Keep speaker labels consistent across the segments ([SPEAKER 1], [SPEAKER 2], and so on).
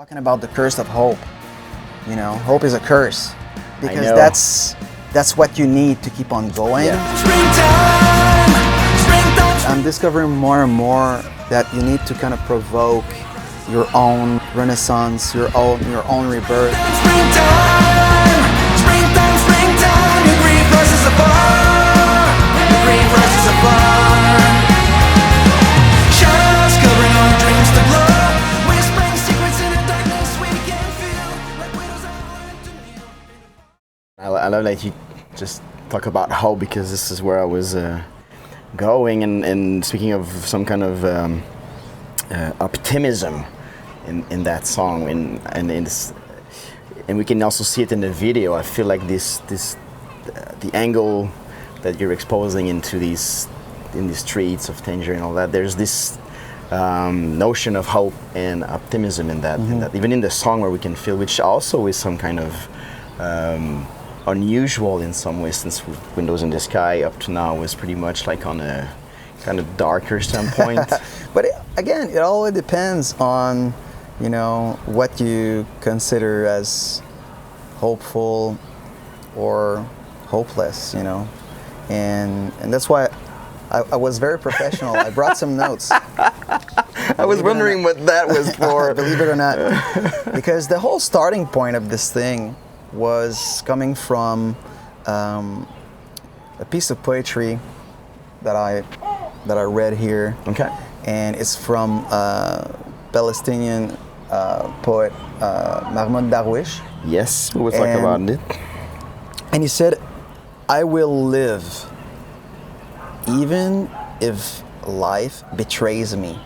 [SPEAKER 1] Talking about the curse of hope. You know, hope is a curse because
[SPEAKER 2] know.
[SPEAKER 1] that's what you need to keep on going. I'm discovering more and more that you need to kind of provoke your own renaissance, your own rebirth.
[SPEAKER 3] Your grief rises above. Your grief rises above. Shadows covering our dreams to glow. Whispering secrets in the darkness we can feel. Like widows that learn to kneel.
[SPEAKER 2] I love that you just talk about hope because this is where I was going and speaking of some kind of optimism in that song and in this, and we can also see it in the video. I feel like the angle that you're exposing into in the streets of Tanger and all that, there's this notion of hope and optimism in that, even in the song where we can feel, which also is some kind of unusual in some ways, since Windows in the Sky up to now was pretty much like on a kind of darker standpoint.
[SPEAKER 1] But again, it all depends on, you know, what you consider as hopeful or hopeless, you know, and that's why I was very professional. I brought some notes.
[SPEAKER 2] I was wondering what that was for.
[SPEAKER 1] Believe it or not, because the whole starting point of this thing was coming from a piece of poetry that I read here.
[SPEAKER 2] Okay.
[SPEAKER 1] And it's from Palestinian poet Mahmoud Darwish.
[SPEAKER 2] Yes, we'll talk about it.
[SPEAKER 1] And he said, "I will live even if life betrays me,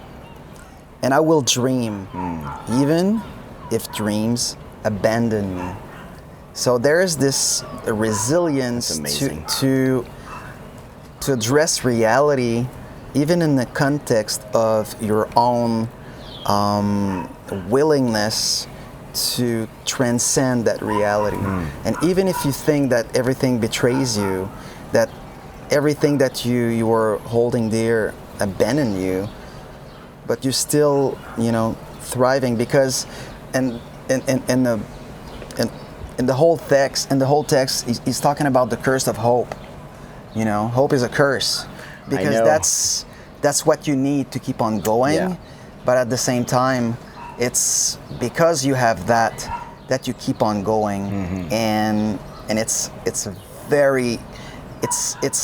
[SPEAKER 1] and I will dream even if dreams abandon me." So there is this resilience to address reality, even in the context of your own willingness to transcend that reality. And even if you think that everything betrays you, that everything that you were holding dear abandoned you, but you're still, you know, thriving because, in the whole text, he's talking about the curse of hope. You know, hope is a curse because that's what you need to keep on going.
[SPEAKER 2] Yeah.
[SPEAKER 1] But at the same time, it's because you have that you keep on going, and it's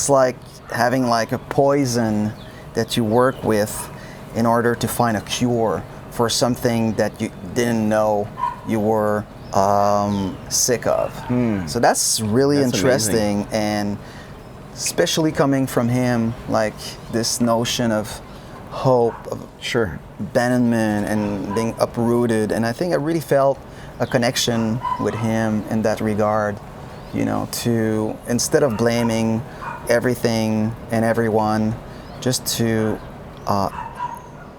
[SPEAKER 1] like having like a poison that you work with in order to find a cure for something that you didn't know you were sick of. So that's really interesting,
[SPEAKER 2] amazing.
[SPEAKER 1] and especially coming from him, like this notion of hope, of abandonment and being uprooted. And I think I really felt a connection with him in that regard, you know, to, instead of blaming everything and everyone, just to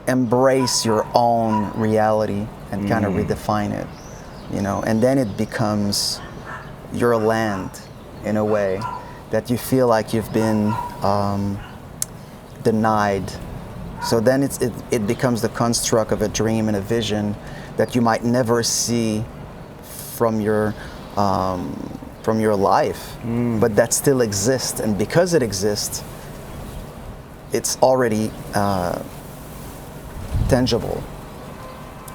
[SPEAKER 1] embrace your own reality and kind of redefine it, you know, and then it becomes your land in a way that you feel like you've been denied. So then it becomes the construct of a dream and a vision that you might never see from your life, but that still exists. And because it exists, it's already tangible.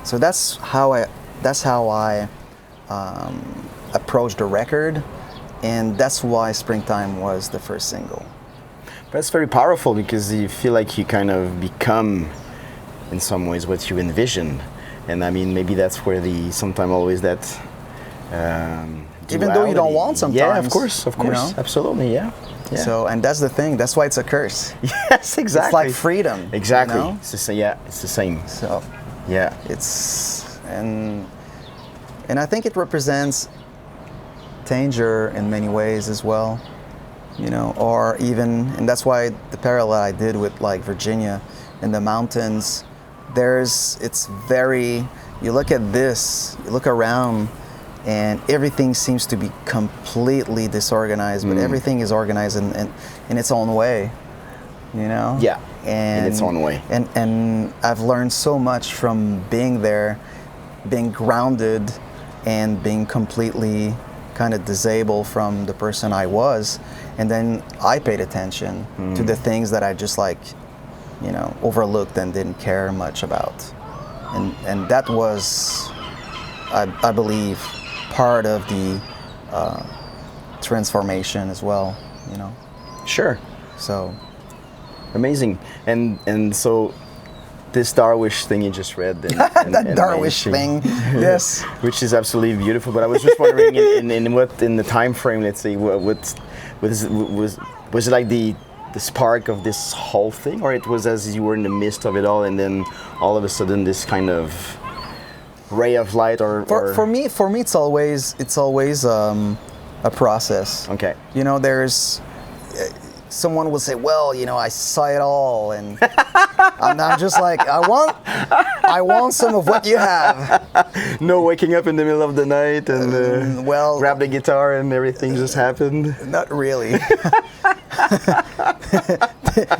[SPEAKER 1] So that's how I approached the record, and that's why Springtime was the first single.
[SPEAKER 2] That's very powerful because you feel like you kind of become, in some ways, what you envision. And I mean, maybe that's where sometimes always that
[SPEAKER 1] even though you don't want sometimes.
[SPEAKER 2] Yeah, of course,
[SPEAKER 1] you know?
[SPEAKER 2] Absolutely, yeah.
[SPEAKER 1] So, and that's the thing. That's why it's a curse.
[SPEAKER 2] Yes, exactly.
[SPEAKER 1] It's like freedom.
[SPEAKER 2] Exactly.
[SPEAKER 1] You know?
[SPEAKER 2] It's the same.
[SPEAKER 1] So,
[SPEAKER 2] yeah,
[SPEAKER 1] and I think it represents Tanger in many ways as well. You know, or even, and that's why the parallel I did with like Virginia in the mountains, you look at this, you look around, and everything seems to be completely disorganized, but everything is organized in its own way, you know?
[SPEAKER 2] Yeah,
[SPEAKER 1] and
[SPEAKER 2] in its own way.
[SPEAKER 1] And I've learned so much from being there being grounded and being completely kind of disabled from the person I was. And then I paid attention to the things that I just like, you know, overlooked and didn't care much about. And that was, I believe, part of the transformation as well, you know.
[SPEAKER 2] Sure.
[SPEAKER 1] So
[SPEAKER 2] Amazing. And so this Darwish thing you just read.
[SPEAKER 1] that Darwish
[SPEAKER 2] mentioned,
[SPEAKER 1] thing, yes.
[SPEAKER 2] which is absolutely beautiful. But I was just wondering, in the time frame, let's say, was it like the spark of this whole thing, or it was as you were in the midst of it all, and then all of a sudden this kind of ray of light,
[SPEAKER 1] For me, it's always a process.
[SPEAKER 2] Okay.
[SPEAKER 1] You know, there's someone will say, well, you know, I saw it all, and I'm just like, I want some of what you have.
[SPEAKER 2] No waking up in the middle of the night and
[SPEAKER 1] well,
[SPEAKER 2] grab the guitar and everything just happened.
[SPEAKER 1] Not really.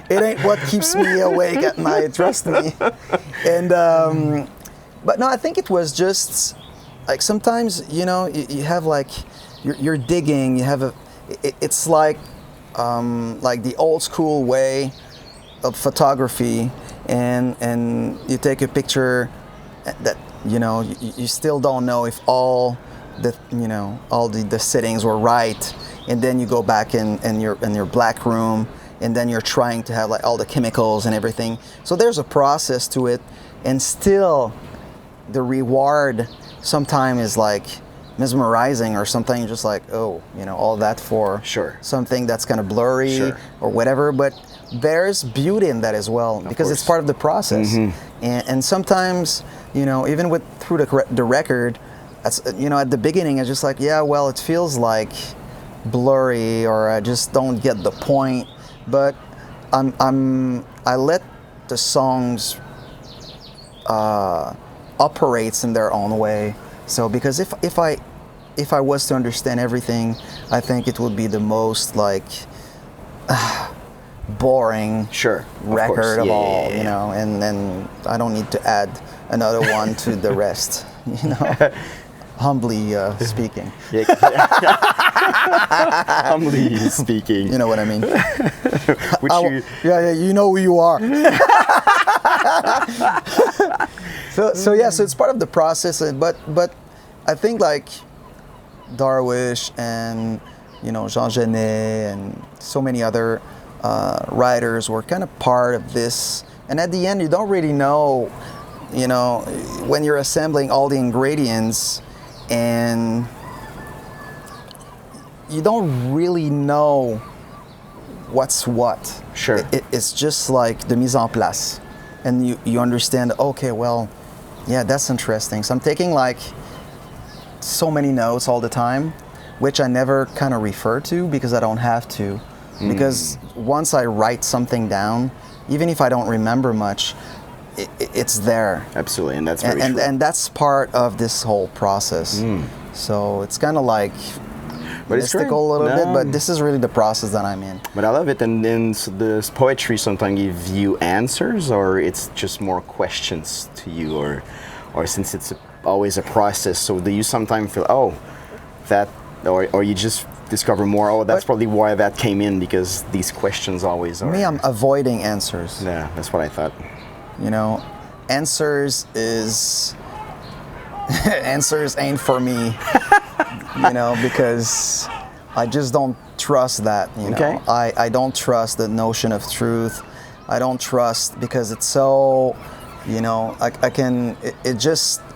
[SPEAKER 1] It ain't what keeps me awake at night, trust me. And but no, I think it was just like sometimes, you know, you have like you're digging. You have it's like the old school way of photography, and you take a picture that, you know, you still don't know if all the settings were right, and then you go back in your black room, and then you're trying to have like all the chemicals and everything. So there's a process to it, and still the reward sometimes is like mesmerizing, or something just like, oh, you know, all that for
[SPEAKER 2] Sure.
[SPEAKER 1] something that's kind of blurry
[SPEAKER 2] Sure.
[SPEAKER 1] or whatever. But there's beauty in that as well, because it's
[SPEAKER 2] course.
[SPEAKER 1] part of the process. And sometimes, you know, even through the record, you know, at the beginning it's just like, yeah, well, it feels like blurry, or I just don't get the point. But I let the songs operate in their own way. So because if I was to understand everything, I think it would be the most like boring
[SPEAKER 2] Sure.
[SPEAKER 1] record of
[SPEAKER 2] Yeah,
[SPEAKER 1] all,
[SPEAKER 2] yeah.
[SPEAKER 1] you know, and then I don't need to add another one to the rest, you know, humbly speaking.
[SPEAKER 2] Yeah. Humbly speaking.
[SPEAKER 1] You know what I mean?
[SPEAKER 2] Which you,
[SPEAKER 1] Yeah, you know who you are. So it's part of the process, but I think like Darwish and, you know, Jean Genet and so many other writers were kind of part of this. And at the end, you don't really know, you know, when you're assembling all the ingredients, and you don't really know what's what.
[SPEAKER 2] Sure.
[SPEAKER 1] It's just like the mise en place. And you understand, okay, well, yeah, that's interesting. So I'm taking like so many notes all the time, which I never kind of refer to because I don't have to. Because once I write something down, even if I don't remember much, it's there.
[SPEAKER 2] absolutely, and that's very true.
[SPEAKER 1] And that's part of this whole process. So it's kind of like
[SPEAKER 2] But it's great.
[SPEAKER 1] mystical a little bit,
[SPEAKER 2] No.
[SPEAKER 1] but this is really the process that I'm in.
[SPEAKER 2] But I love it. And then this poetry sometimes give you answers, or it's just more questions to you, or since it's always a process. So do you sometimes feel, oh, that, or you just discover more, oh, that's probably why that came in, because these questions always are.
[SPEAKER 1] Me, I'm avoiding answers.
[SPEAKER 2] Yeah, that's what I thought.
[SPEAKER 1] You know, answers ain't for me. You know, because I just don't trust that. You know,
[SPEAKER 2] Okay.
[SPEAKER 1] I don't trust the notion of truth. I don't trust, because it's so, you know,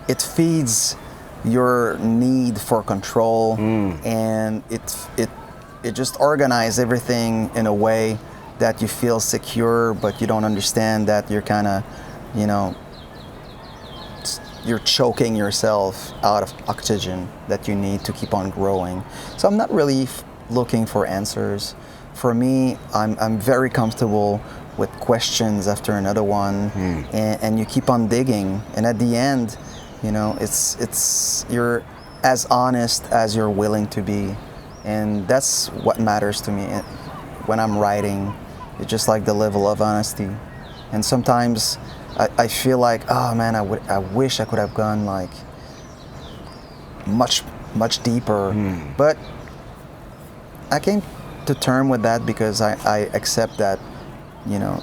[SPEAKER 1] it feeds your need for control, and it just organizes everything in a way that you feel secure, but you don't understand that you're kind of, you know, you're choking yourself out of oxygen that you need to keep on growing. So I'm not really looking for answers. For me, I'm very comfortable with questions after another one, and you keep on digging. And at the end, you know, it's you're as honest as you're willing to be, and that's what matters to me when I'm writing. It's just like the level of honesty. And sometimes I feel like, oh man, I wish I could have gone like much deeper. But I came to term with that because I accept that, you know,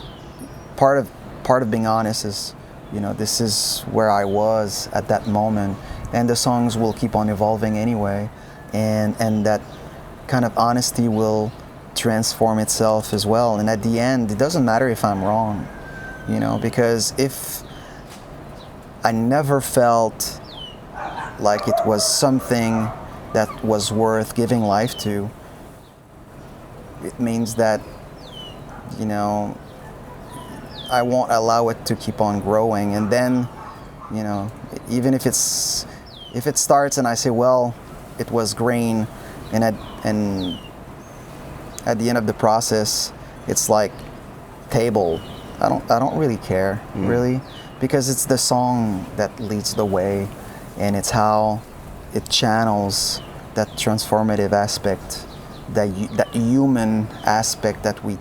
[SPEAKER 1] part of being honest is, you know, this is where I was at that moment, and the songs will keep on evolving anyway, and that kind of honesty will transform itself as well. And at the end, it doesn't matter if I'm wrong, you know, because if I never felt like it was something that was worth giving life to, it means that, you know, I won't allow it to keep on growing. And then, you know, even if it starts and I say, well, it was grain, and at the end of the process, it's like table. I don't really care, really, because it's the song that leads the way, and it's how it channels that transformative aspect, that human aspect that we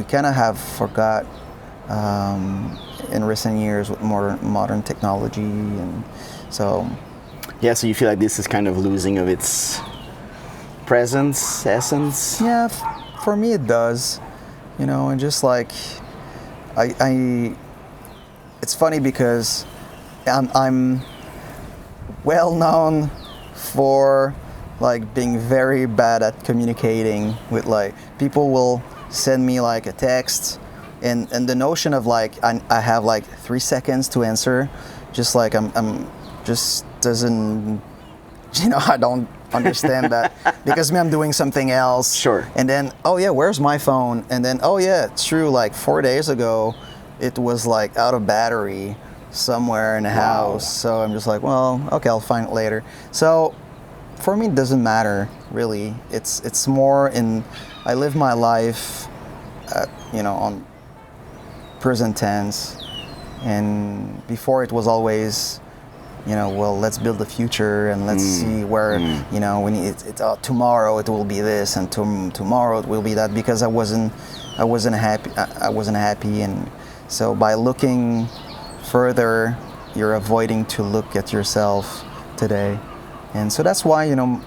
[SPEAKER 1] kind of have forgot in recent years with more modern technology, and so.
[SPEAKER 2] Yeah, so you feel like this is kind of losing of its presence, essence?
[SPEAKER 1] Yeah, for me it does, you know, and just like I it's funny because I'm well known for like being very bad at communicating with, like, people will send me like a text, and the notion of like I have like 3 seconds to answer, just like I'm just doesn't, you know, I don't understand that, because me, I'm doing something else.
[SPEAKER 2] Sure.
[SPEAKER 1] And then, oh yeah, where's my phone? And then, oh yeah, it's true, like 4 days ago it was like out of battery somewhere in the house. So I'm just like, well, okay, I'll find it later. So for me, it doesn't matter really. It's more in, I live my life you know, on present tense, and before it was always, you know, well, let's build the future and let's see where, you know, when tomorrow it will be this, and tomorrow it will be that, because I wasn't happy, and so by looking further, you're avoiding to look at yourself today, and so that's why, you know,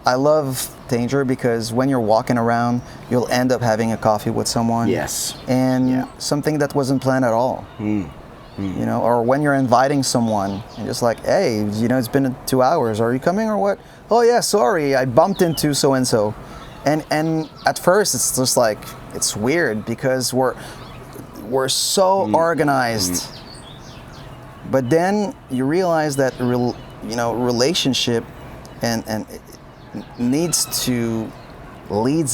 [SPEAKER 1] I love Danger, because when you're walking around, you'll end up having a coffee with someone.
[SPEAKER 2] Yes.
[SPEAKER 1] And something that wasn't planned at all. You know, or when you're inviting someone and just like, hey, you know, it's been 2 hours. Are you coming or what? Oh yeah, sorry, I bumped into so and so. And at first it's just like, it's weird because we're so organized. But then you realize that relationship and it leads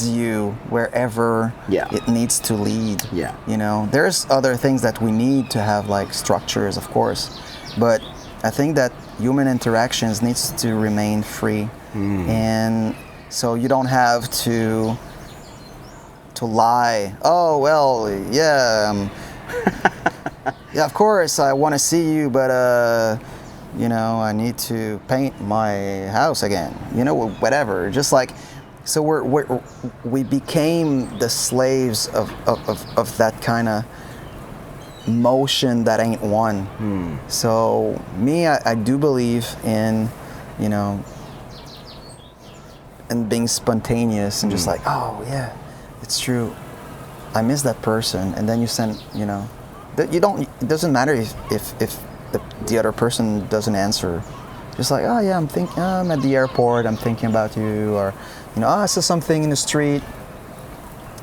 [SPEAKER 1] you wherever it needs to lead.
[SPEAKER 2] Yeah.
[SPEAKER 1] You know, there's other things that we need to have, like structures, of course, but I think that human interactions needs to remain free, and so you don't have to lie. Oh well, yeah, yeah, of course I want to see you, but you know, I need to paint my house again. You know, whatever. Just like. So we became the slaves of that kind of motion that ain't one. So me, I do believe in, you know, in being spontaneous and just like, oh yeah, it's true, I miss that person, and then you send, you know, you don't. It doesn't matter if the other person doesn't answer. Just like, oh yeah, I'm at the airport, I'm thinking about you, or, you know, I saw something in the street,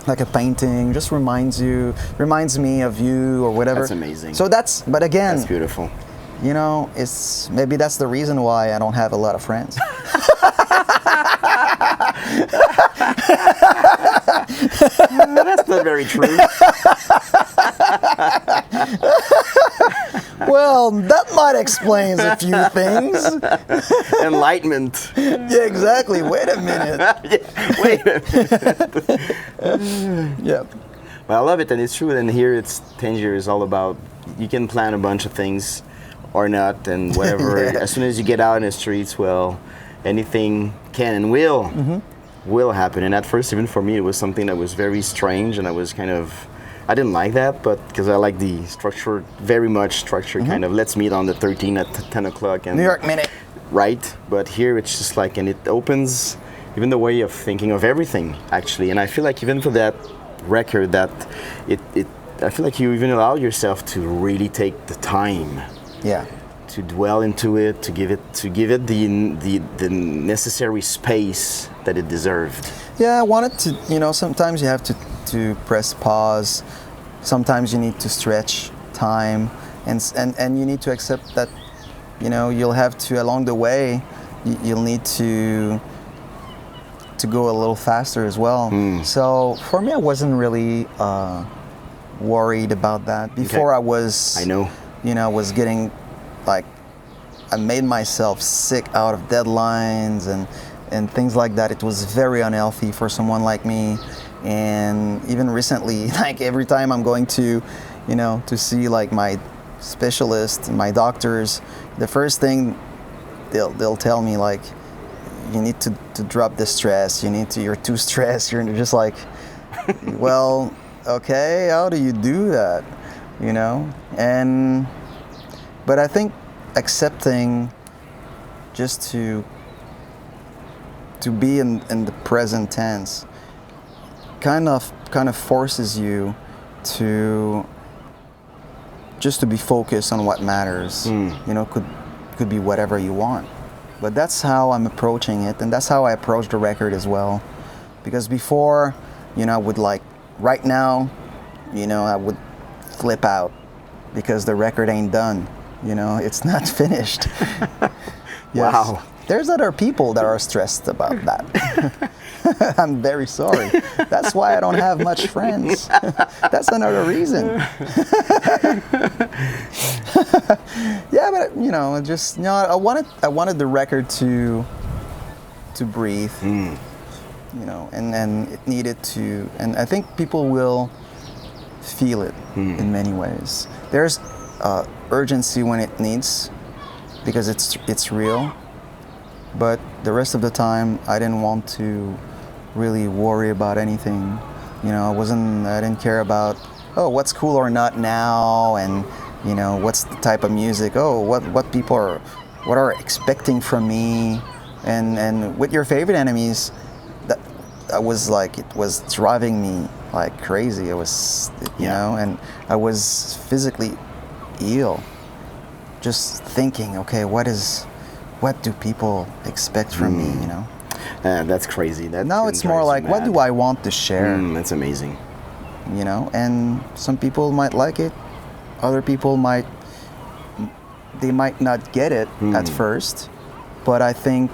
[SPEAKER 1] like a painting, just reminds me of you or whatever.
[SPEAKER 2] That's amazing.
[SPEAKER 1] So but again,
[SPEAKER 2] that's beautiful.
[SPEAKER 1] You know, maybe that's the reason why I don't have a lot of friends.
[SPEAKER 2] That's not very true.
[SPEAKER 1] Well, that might explain a few things.
[SPEAKER 2] Enlightenment.
[SPEAKER 1] Yeah, exactly. Wait a minute.
[SPEAKER 2] Wait a minute.
[SPEAKER 1] Yeah.
[SPEAKER 2] Well, I love it, and it's true. And here, Tangier is all about, you can plan a bunch of things or not, and whatever.
[SPEAKER 1] Yeah.
[SPEAKER 2] As soon as you get out in the streets, well, anything can and will happen. And at first, even for me, it was something that was very strange, and I I didn't like that, but because I like the structure, very much structure, kind of. Let's meet on the 13 at 10 o'clock. And
[SPEAKER 1] New York Minute.
[SPEAKER 2] right? But here it's just like, and it opens even the way of thinking of everything, actually. And I feel like even for that record, that I feel like you even allow yourself to really take the time
[SPEAKER 1] Yeah.
[SPEAKER 2] to dwell into it, to give it the necessary space that it deserved.
[SPEAKER 1] Yeah, I wanted to, sometimes you have to press pause. Sometimes you need to stretch time and you need to accept that, you'll have to, along the way, you'll need to go a little faster as well. So for me, I wasn't really worried about that. Before
[SPEAKER 2] I know.
[SPEAKER 1] I was getting like, I made myself sick out of deadlines and things like that. It was very unhealthy for someone like me. And even recently, like every time I'm going to, to see like my specialist, my doctors, the first thing they'll tell me like, you need to drop the stress. You're too stressed. You're just like, well, okay, how do you do that? But I think accepting just to be in the present tense kind of forces you to just to be focused on what matters. Could be whatever you want. But that's how I'm approaching it, and that's how I approach the record as well. Because before, I would like, right now, I would flip out because the record ain't done. It's not finished. Yes.
[SPEAKER 2] Wow.
[SPEAKER 1] There's other people that are stressed about that. I'm very sorry. That's why I don't have much friends. That's another reason. Yeah, but I wanted the record to breathe. And it needed to, and I think people will feel it in many ways. There's urgency when it needs, because it's real. But the rest of the time, I didn't want to really worry about anything. I didn't care about, what's cool or not now, and what's the type of music, what people are expecting from me, and with Your Favorite Enemies, that was like, it was driving me like crazy. It was, and I was physically ill, just thinking, okay, what do people expect from me,
[SPEAKER 2] That's crazy.
[SPEAKER 1] Now it's more like, what do I want to share?
[SPEAKER 2] That's amazing.
[SPEAKER 1] And some people might like it, other people might not get it at first, but I think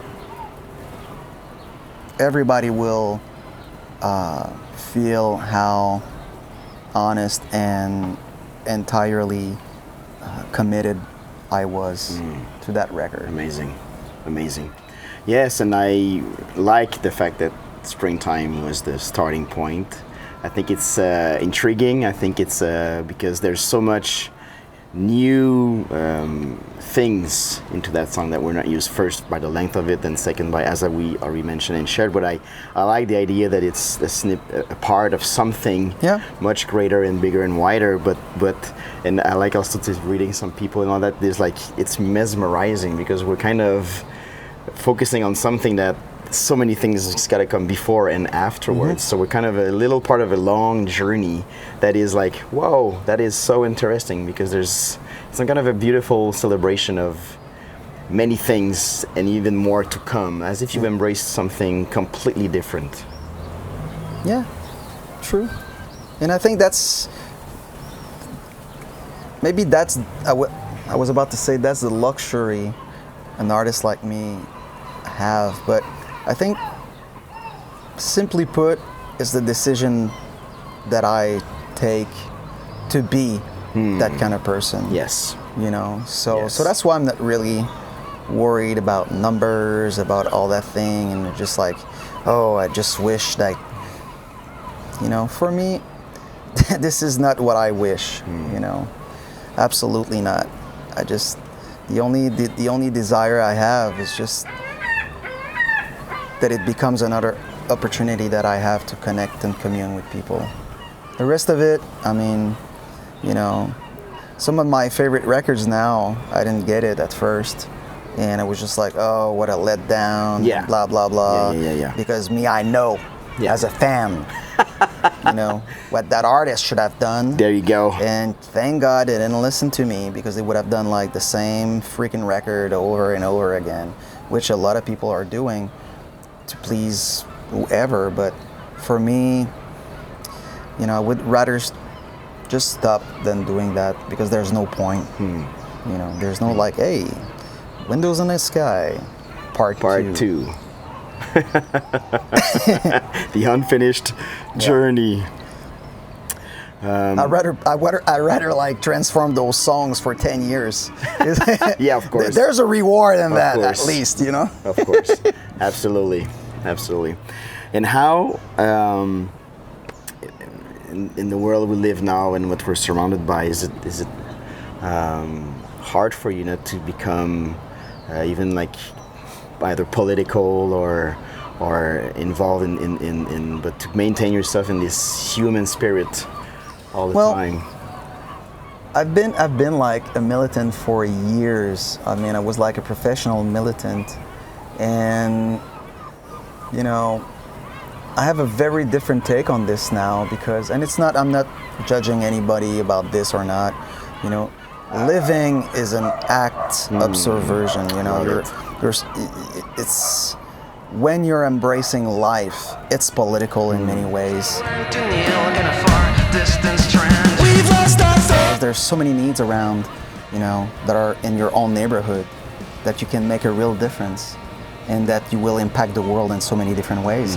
[SPEAKER 1] everybody will feel how honest and entirely committed I was to that record.
[SPEAKER 2] Amazing. Yes, and I like the fact that Springtime was the starting point. I think it's intriguing. I think it's because there's so much new things into that song that were not used, first by the length of it, and second by, as we already mentioned and shared. But I like the idea that it's a part of something much greater and bigger and wider. But and I like also to reading some people and all that. There's like, it's mesmerizing because we're kind of focusing on something that so many things just got to come before and afterwards. So we're kind of a little part of a long journey that is like, whoa, that is so interesting, because there's some kind of a beautiful celebration of many things and even more to come, as if you've embraced something completely different.
[SPEAKER 1] Yeah, true. And I think that's, maybe that's, I was about to say that's the luxury an artist like me have, but I think, simply put, is the decision that I take to be that kind of person.
[SPEAKER 2] Yes.
[SPEAKER 1] So that's why I'm not really worried about numbers, about all that thing, and just like, I just wish that, for me, this is not what I wish, absolutely not. I just, the only desire I have is just that it becomes another opportunity that I have to connect and commune with people. The rest of it, I mean, you know, some of my favorite records now, I didn't get it at first. And it was just like, oh, what a letdown,
[SPEAKER 2] Yeah.
[SPEAKER 1] blah, blah, blah.
[SPEAKER 2] Yeah.
[SPEAKER 1] Because me, I know
[SPEAKER 2] Yeah.
[SPEAKER 1] as a fan, you know, what that artist should have done.
[SPEAKER 2] There you go.
[SPEAKER 1] And thank God they didn't listen to me, because they would have done like the same freaking record over and over again, which a lot of people are doing to please whoever. But for me, you know, I would rather just stop than doing that, because there's no point. You know, there's no like, hey, Windows in the Sky, part
[SPEAKER 2] Part 2. The unfinished journey.
[SPEAKER 1] I'd rather like transform those songs for 10 years.
[SPEAKER 2] Yeah, of course.
[SPEAKER 1] There's a reward in that,
[SPEAKER 2] course.
[SPEAKER 1] at least, you know?
[SPEAKER 2] Of course. Absolutely. And how, in the world we live now and what we're surrounded by, is it hard for you not to become even like either political or involved in but to maintain yourself in this human spirit all the time?
[SPEAKER 1] I've been like a militant for years. I mean, I was like a professional militant, and you know, I have a very different take on this now, because, and it's not, I'm not judging anybody about this or not, you know, living is an act of subversion, you know, it's, when you're embracing life, it's political in many ways.
[SPEAKER 3] To kneel in a far distance trend. We've lost our faith.
[SPEAKER 1] There's so many needs around, you know, that are in your own neighborhood, that you can make a real difference, and that you will impact the world in so many different ways.